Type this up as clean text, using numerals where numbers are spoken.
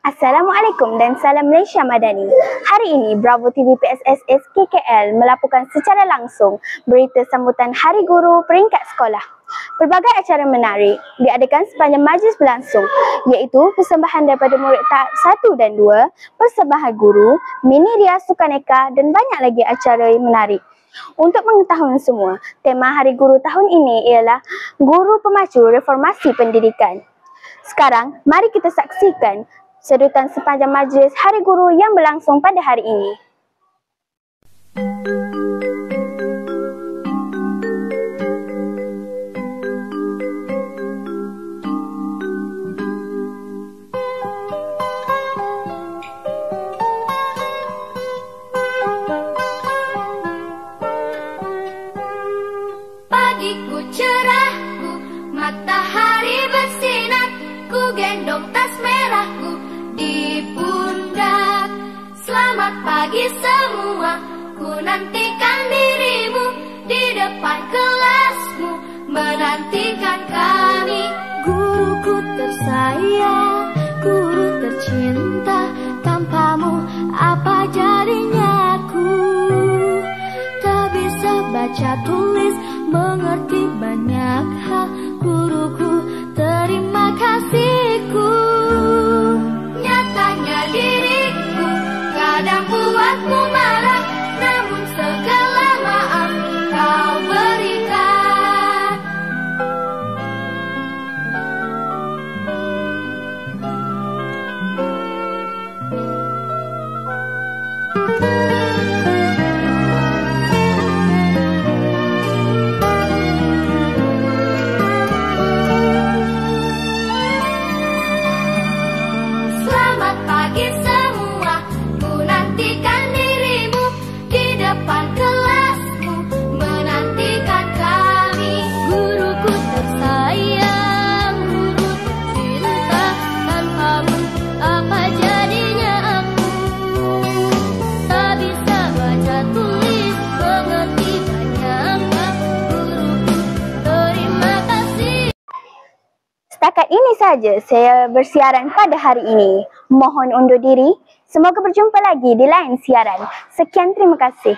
Assalamualaikum dan salam Malaysia Madani. Hari ini Bravo TV PSSS KKL melaporkan secara langsung berita sambutan Hari Guru peringkat sekolah. Pelbagai acara menarik diadakan sepanjang majlis berlangsung, iaitu persembahan daripada murid tahap 1 dan 2, persembahan guru, mini rias sukaneka dan banyak lagi acara yang menarik. Untuk mengetahui semua, tema Hari Guru tahun ini ialah Guru Pemacu Reformasi Pendidikan. Sekarang, mari kita saksikan sedutan sepanjang majlis Hari Guru yang berlangsung pada hari ini. Pagiku cerahku, matahari bersinar, ku gendong tas merahku di pundak. Selamat pagi semua, ku nantikan dirimu di depan kelasmu, menantikan kami. Guruku tersayang, guru tercinta, tanpamu apa jadinya aku? Tak bisa baca tulis, mengerti banyak hal, guruku terima kasihku. Nyatanya diriku kadang buatmu marah, namun segala maaf kau berikan. Selamat pagi semua, ku nantikan dirimu di depan kelasmu, menantikan kami. Guruku tersayang, guru tercinta, tanpamu apa jadinya aku? Tak bisa baca tulis, mengerti banyak hal, guruku terima kasih. Setakat ini saja saya bersiaran pada hari ini. Mohon undur diri. Semoga berjumpa lagi di lain siaran. Sekian, terima kasih.